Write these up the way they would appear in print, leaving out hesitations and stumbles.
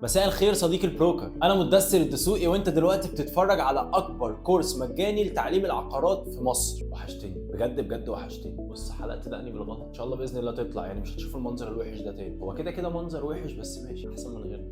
مساء الخير صديقي البروكر، انا مدثر الدسوقي وانت دلوقتي بتتفرج على اكبر كورس مجاني لتعليم العقارات في مصر. وحشتني بجد بجد وحشتني. بص، حلقه تدقني بالغلط ان شاء الله باذن الله تطلع، يعني مش هتشوف المنظر الوحش ده تاني. هو كده كده منظر وحش بس ماشي، احسن من غيره.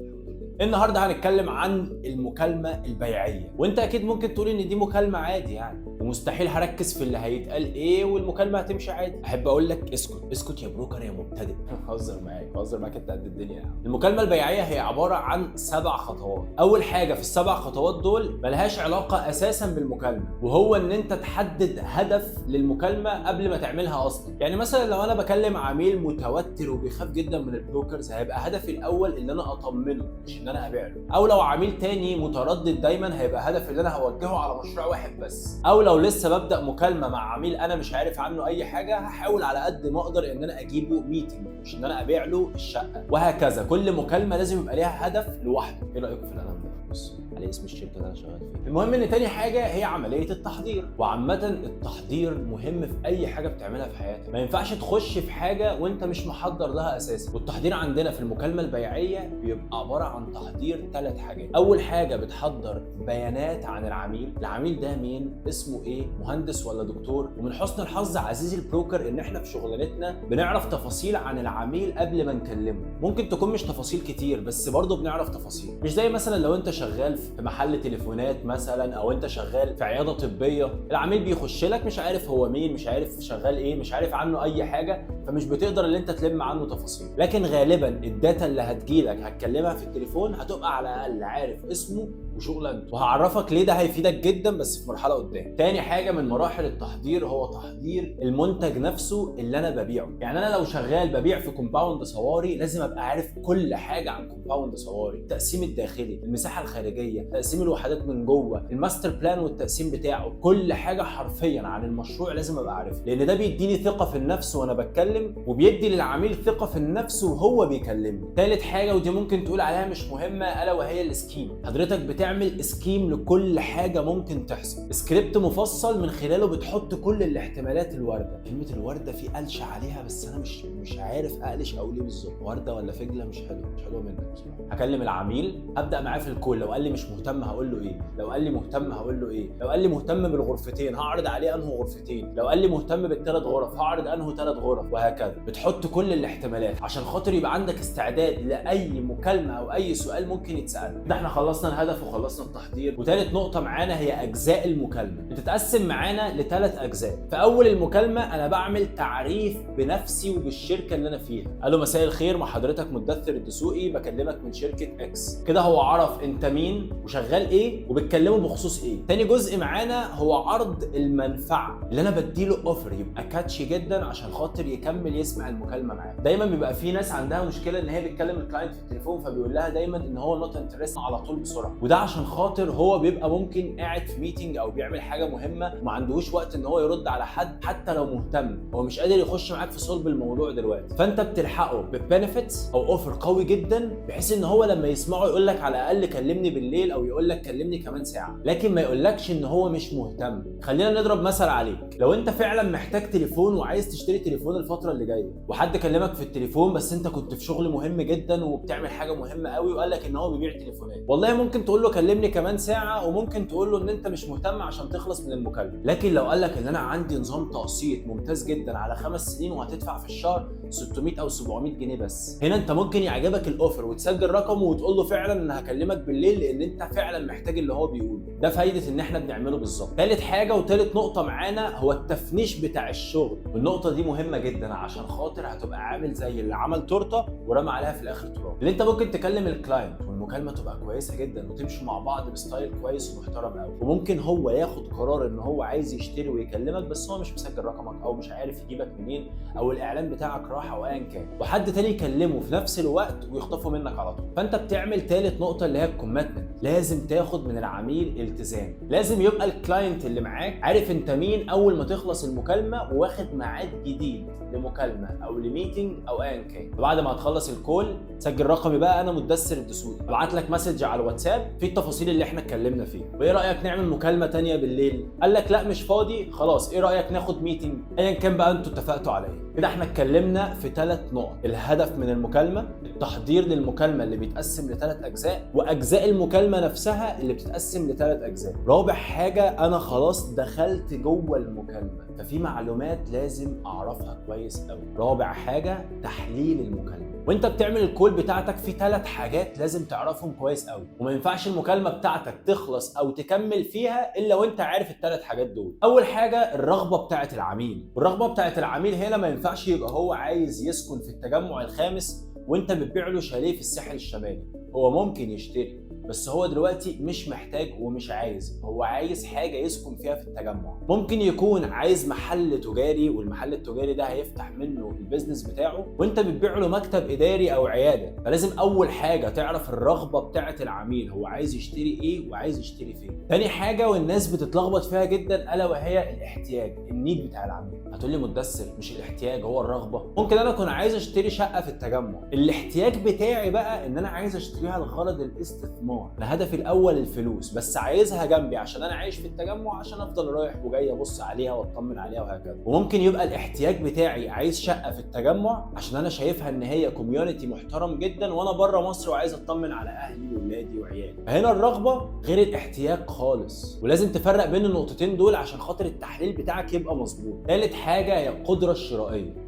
النهارده هنتكلم عن المكالمه البيعيه، وانت اكيد ممكن تقول ان دي مكالمه عادي يعني، ومستحيل هركز في اللي هيتقال ايه والمكالمه هتمشي عادي. احب اقول لك اسكت اسكت يا بروكر يا مبتدئ. بهزر معاك انت قد الدنيا يعني. المكالمه البيعيه هي عباره عن 7 خطوات. اول حاجه في ال7 خطوات دول ملهاش علاقه اساسا بالمكالمه، وهو ان انت تحدد هدف للمكالمه قبل ما تعملها اصلا. يعني مثلا لو انا بكلم عميل متوتر وبيخاف جدا من البروكرز، هيبقى هدفي الاول ان انا اطمنه مش ان انا ابيع له. او لو عميل تاني متردد دايما، هيبقى هدفي ان انا هوجهه على مشروع واحد بس. او لو لسه ببدا مكالمه مع عميل انا مش عارف عنه اي حاجه، هحاول على قد ما اقدر ان انا اجيبه ميتنج مش ان انا ابيع له الشقه. وهكذا كل مكالمه لازم يبقى ليها هدف لوحده. ايه رايكم في القلم ده؟ بص على اسم الشركه اللي انا شغال فيها. المهم ان تاني حاجه هي عمليه التحضير، وعامه التحضير مهم في اي حاجه بتعملها في حياتك. ما ينفعش تخش في حاجه وانت مش محضر لها اساسا. والتحضير عندنا في المكالمه البيعيه بيبقى عباره عن تحضير 3 حاجات. اول حاجه بتحضر بيانات عن العميل ده مين، اسمه ايه، مهندس ولا دكتور. ومن حسن الحظ عزيزي البروكر ان احنا في شغلانتنا بنعرف تفاصيل عن العميل قبل ما نكلمه. ممكن تكون مش تفاصيل كتير بس برضه بنعرف تفاصيل. مش زي مثلا لو انت شغال في محل تليفونات مثلا، او انت شغال في عياده طبيه، العميل بيخش لك مش عارف هو مين، مش عارف شغال ايه، مش عارف عنه اي حاجه، فمش بتقدر ان انت تلم عنه تفاصيل. لكن غالبا الداتا اللي هتجيلك هتكلمها في التليفون هتبقى على الاقل عارف اسمه وشغلانته. وهعرفك ليه ده هيفيدك جدا بس في مرحله قدام. تاني حاجه من مراحل التحضير هو تحضير المنتج نفسه اللي انا ببيعه. يعني انا لو شغال ببيع في كومباوند صواري، لازم ابقى عارف كل حاجه عن كومباوند صواري، التقسيم الداخلي، المساحه الخارجيه، تقسيم الوحدات من جوه، الماستر بلان والتقسيم بتاعه. كل حاجه حرفيا عن المشروع لازم ابقى عارفها، لان ده بيديني ثقه في النفس وانا بتكلم، وبيدي للعميل ثقه في النفس وهو بيكلمني. ثالث حاجه ودي ممكن تقول عليها مش مهمه، الا وهي السكيم. حضرتك بتعمل سكيم لكل حاجه ممكن تحصل، سكريبت مفصل من خلاله بتحط كل الاحتمالات الوارده. كلمه الورده في قلش عليها بس انا مش عارف اقلش اقول ايه بالظبط، ورده ولا فجله. مش حلوه منك بصراحه. هكلم العميل، ابدا معاه في الكول. لو قال لي مش مهتم هقول له ايه، لو قال لي مهتم هقول له ايه، لو قال لي مهتم بالغرفتين هعرض عليه انه غرفتين، لو قال لي مهتم بال3 غرف هعرض انه 3 غرف، وهكذا. بتحط كل الاحتمالات عشان خاطر يبقى عندك استعداد لاي مكالمه او اي سؤال ممكن يتسال. ده احنا خلصنا الهدف وخلصنا التحضير. وثالث نقطه معانا هي اجزاء المكالمه. بتتقسم معانا ل3 اجزاء. في اول المكالمه انا بعمل تعريف بنفسي وبالشركه اللي انا فيها. الو مساء الخير، مع حضرتك مدثر الدسوقي، بكلمك من شركه اكس. كده هو عرف انت مين وشغال ايه وبتكلمه بخصوص ايه. تاني جزء معانا هو عرض المنفعه اللي انا بديله اوفر يبقى كاتشي جدا عشان خاطر يكمل يسمع المكالمه معاك. دايما بيبقى في ناس عندها مشكله ان هي بتكلم الكلاينت في التليفون، فبيقول لها دايما ان هو نوت انترست على طول بسرعه. وده عشان خاطر هو بيبقى ممكن قاعد في ميتنج او بيعمل حاجه مهمه وما عندهوش وقت ان هو يرد على حد، حتى لو مهتم هو مش قادر يخش معاك في صلب الموضوع دلوقتي. فانت بتلحقه ببنفيتس او اوفر قوي جدا، بحيث ان هو لما يسمعه يقول لك على الاقل كلمني بالليل، او يقول لك كلمني كمان ساعه، لكن ما يقولكش ان هو مش مهتم. خلينا نضرب مثل عليك. لو انت فعلا محتاج تليفون وعايز تشتري تليفون الفتره اللي جايه، وحد كلمك في التليفون بس انت كنت في شغل مهم جدا وبتعمل حاجه مهمه قوي، وقال لك ان هو بيبيع تليفونات، والله ممكن تقول له كلمني كمان ساعه، وممكن تقول له ان انت مش مهتم عشان تخلص من المكالمه. لكن لو قال لك ان انا عندي نظام تقسيط ممتاز جدا على 5 سنين وهتدفع في الشهر 600 او 700 جنيه بس، هنا انت ممكن يعجبك الاوفر وتسجل رقمه وتقول له فعلا ان هكلمك بالليل لان انت فعلا محتاج اللي هو بيقوله. ده فايده ان احنا بنعمله بالظبط. ثالث حاجه وثالث نقطه معانا هو التفنيش بتاع الشغل. والنقطه دي مهمه جدا عشان خاطر هتبقى عامل زي اللي عمل تورته ورمى عليها في الاخر تراب. اللي انت ممكن تكلم الكلاينت والمكالمه تبقى كويسه جدا وتمشوا مع بعض بستايل كويس ومحترم قوي، وممكن هو ياخد قرار ان هو عايز يشتري ويكلمك بس هو مش مسجل رقمك او مش عارف يجيبك منين، او الاعلان بتاعك راح او ايا كان، وحد تاني يكلمه في نفس الوقت ويخطفه منك على طول. فانت بتعمل ثالث نقطه اللي هي الكوميتمنت. لازم تاخد من العميل التزام. لازم يبقى الكلاينت اللي معاك عارف انت مين اول ما تخلص المكالمه، وواخد ميعاد جديد لمكالمه او لميتنج او ايا كان. وبعد ما هتخلص الكول سجل رقمي بقى، انا مدثر الدسوقي، ابعت لك مسج على الواتساب في التفاصيل اللي احنا اتكلمنا فيها. وايه رايك نعمل مكالمه تانية بالليل؟ قال لك لا مش فاضي، خلاص ايه رايك ناخد ميتنج؟ ايا كان بقى انتوا اتفقتوا على ايه. كده احنا اتكلمنا في 3 نقط: الهدف من المكالمه، التحضير للمكالمه اللي بيتقسم ل3 اجزاء، واجزاء المكالمه نفسها اللي بتتقسم ل3 اجزاء. رابع حاجه، انا خلاص دخلت جوه المكالمه، ففي معلومات لازم اعرفها كويس قوي. رابع حاجه، تحليل المكالمه. وانت بتعمل الكول بتاعتك في 3 حاجات لازم تعرفهم كويس قوي، وما ينفعش المكالمه بتاعتك تخلص او تكمل فيها الا وانت عارف ال3 حاجات دول. اول حاجه الرغبه بتاعت العميل، والرغبه بتاعت العميل هنا ما ينفعش يبقى هو عايز يسكن في التجمع الخامس وانت بتبيع له شاليه في الساحل الشمالي. هو ممكن يشتري، بس هو دلوقتي مش محتاج ومش عايز، هو عايز حاجه يسكن فيها في التجمع. ممكن يكون عايز محل تجاري، والمحل التجاري ده هيفتح منه البيزنس بتاعه، وانت بتبيع له مكتب اداري او عياده. فلازم اول حاجه تعرف الرغبه بتاعه العميل، هو عايز يشتري ايه وعايز يشتري فين. تاني حاجه والناس بتتلخبط فيها جدا الا وهي الاحتياج، النيد بتاع العميل. هتقول لي مدثر مش الاحتياج هو الرغبه؟ ممكن انا اكون عايز اشتري شقه في التجمع، الاحتياج بتاعي بقى ان انا عايز اشتريها لغرض الاستثمار، انا هدفي الاول الفلوس، بس عايزها جنبي عشان انا عايش في التجمع، عشان افضل رايح وجاي ابص عليها واطمن عليها وهكذا. وممكن يبقى الاحتياج بتاعي عايز شقه في التجمع عشان انا شايفها ان هي كوميونتي محترم جدا وانا بره مصر وعايز اطمن على اهلي واولادي وعيالي. فهنا الرغبه غير الاحتياج خالص، ولازم تفرق بين النقطتين دول عشان خاطر التحليل بتاعك يبقى مظبوط. ثالث حاجه هي القدره الشرائيه.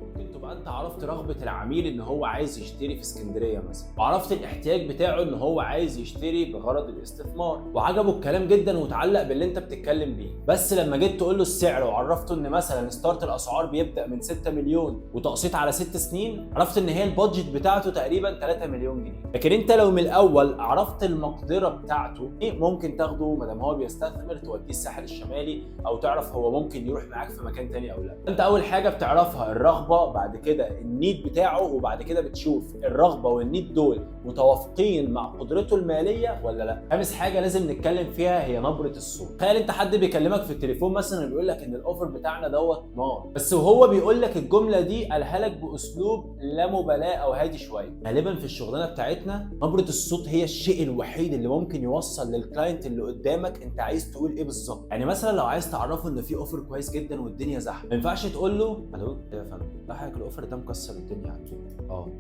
انت عرفت رغبه العميل ان هو عايز يشتري في اسكندريه مثلا، وعرفت الاحتياج بتاعه ان هو عايز يشتري بغرض الاستثمار، وعجبه الكلام جدا وتعلق باللي انت بتتكلم بيه. بس لما جيت تقول له السعر وعرفته ان مثلا ستارت الاسعار بيبدا من 6 مليون وتقسيط على 6 سنين، عرفت ان هي البادجت بتاعته تقريبا 3 مليون جنيه. لكن انت لو من الاول عرفت المقدره بتاعته ايه، ممكن تاخده ما دام هو بيستثمر توديه الساحل الشمالي، او تعرف هو ممكن يروح معاك في مكان تاني او لا. انت اول حاجه بتعرفها الرغبه، بعد كده النيد بتاعه، وبعد كده بتشوف الرغبه والنيد دول متوافقين مع قدرته الماليه ولا لا. خامس حاجه لازم نتكلم فيها هي نبره الصوت. تخيل انت حد بيكلمك في التليفون مثلا بيقول لك ان الاوفر بتاعنا دوت نار، بس وهو بيقول لك الجمله دي قالها لك باسلوب لا مبالاه او هادي شويه. غالبا في الشغلانه بتاعتنا نبره الصوت هي الشيء الوحيد اللي ممكن يوصل للكلاينت اللي قدامك انت عايز تقول ايه بالظبط. يعني مثلا لو عايز تعرفه ان في اوفر كويس جدا والدنيا زحمه، ما ينفعش تقول له الو يا فندم ضحك الاوفر ده مكسر الدنيا عندي.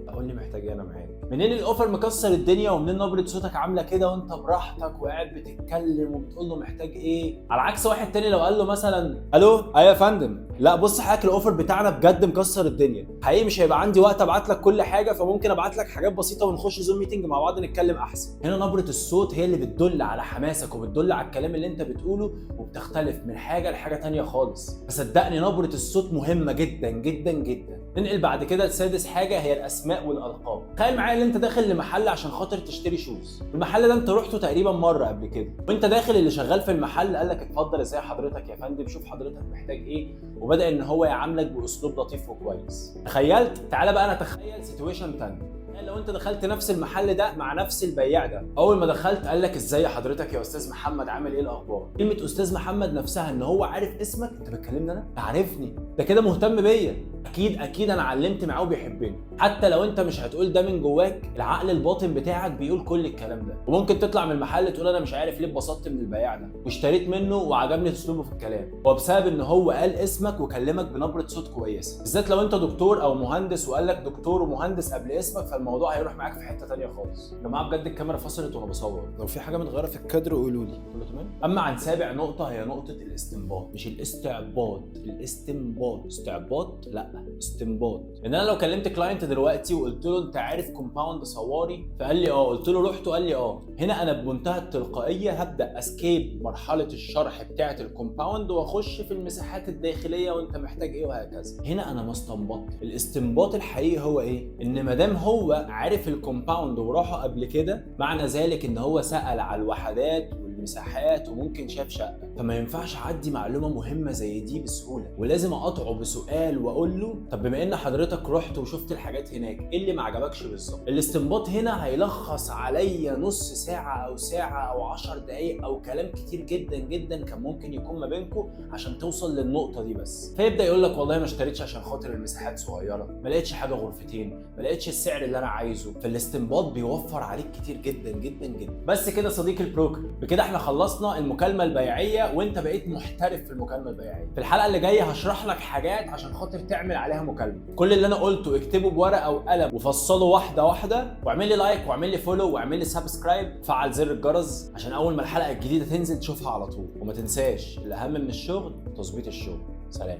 اقول لي محتاج ايه، انا معاك. منين الاوفر مكسر الدنيا ومنين نبره صوتك عامله كده وانت براحتك وقاعد بتتكلم وبتقول له محتاج ايه؟ على عكس واحد تاني لو قال له مثلا الو ايوه يا فندم، لا بص حضرتك الاوفر بتاعنا بجد مكسر الدنيا، حقيقي مش هيبقى عندي وقت ابعت لك كل حاجه، فممكن ابعت لك حاجات بسيطه ونخش زوم ميتنج مع بعض نتكلم احسن. هنا نبره الصوت هي اللي بتدل على حماسك وبتدل على الكلام اللي انت بتقوله، وبتختلف من حاجه لحاجه تانيه خالص. فصدقني نبره الصوت مهمه جدا جدا جدا. ننقل بعد كده لسادس حاجه هي الاسماء والالقاب. تخيل معايا ان انت داخل لمحل عشان خاطر تشتري شوز، المحل ده انت رحته تقريبا مره قبل كده، وانت داخل اللي شغال في المحل قال لك اتفضل ازاي حضرتك يا فندم، شوف حضرتك محتاج ايه، وبدا ان هو يعاملك باسلوب لطيف وكويس. تخيلت؟ تعالى بقى نتخيل سيتويشن تاني. لو انت دخلت نفس المحل ده مع نفس البياع ده، اول ما دخلت قال لك ازاي حضرتك يا استاذ محمد عامل ايه الاخبار. كلمه استاذ محمد نفسها ان هو عارف اسمك، انت بتكلمني انا، عارفني، ده كده مهتم بيا، اكيد انا علمت معاه وبيحبني. حتى لو انت مش هتقول ده من جواك، العقل الباطن بتاعك بيقول كل الكلام ده. وممكن تطلع من المحل تقول انا مش عارف ليه اتبسطت من البياع ده واشتريت منه وعجبني اسلوبه في الكلام، هو بسبب ان هو قال اسمك وكلمك بنبره صوت كويسه. بالذات لو انت دكتور او مهندس وقال لك دكتور ومهندس قبل اسمك، فالموضوع هيروح معاك في حته ثانيه خالص. يا جماعه بجد الكاميرا فصلت وانا بصور، لو في حاجه متغيره في الكادر قولوا لي. كله تمام؟ اما عن سابع نقطه هي نقطه الاستنباط، مش الاستعباط، الاستنباط. استعباط لا، استنباط. ان انا لو كلمت كلاينت دلوقتي وقلت له انت عارف كومباوند صواري، فقال لي اه، قلت له رحت قال لي اه، هنا انا بمنتهى التلقائيه هبدا اسكيب مرحله الشرح بتاعه الكومباوند واخش في المساحات الداخليه وانت محتاج ايه وهكذا. هنا انا ما استنبطت. الاستنباط الحقيقي هو ايه؟ ان ما دام هو عارف الكومباوند وراحه قبل كده، معنى ذلك ان هو سأل على الوحدات والمساحات وممكن شاف شقه، فما ينفعش اعدي معلومه مهمه زي دي بسهوله، ولازم اقاطعه بسؤال واقول له طب بما ان حضرتك رحت وشفت الحاجات هناك، ايه اللي ما عجبكش بالظبط؟ الاستنباط هنا هيلخص عليا نص ساعه او ساعه او 10 دقائق او كلام كتير جدا جدا كان ممكن يكون ما بينكم عشان توصل للنقطه دي بس. فيبدا يقول لك والله ما اشتريتش عشان خاطر المساحات صغيره، ما لقيتش حاجه غرفتين، ما لقيتش السعر اللي انا عايزه. فالاستنباط بيوفر عليك كتير جدا جدا جدا. بس كده صديقي البروكر، بكده احنا خلصنا المكالمه البيعيه وانت بقيت محترف في المكالمه البيعيه. في الحلقه اللي جايه هشرح لك حاجات عشان خاطر تعمل عليها مكالمه. كل اللي انا قلته اكتبه بورقه وقلم وفصله واحده واحده، واعمل لي لايك واعمل لي فولو واعمل لي سبسكرايب، فعل زر الجرس عشان اول ما الحلقه الجديده تنزل تشوفها على طول. وما تنساش الاهم من الشغل تظبيط الشغل. سلام.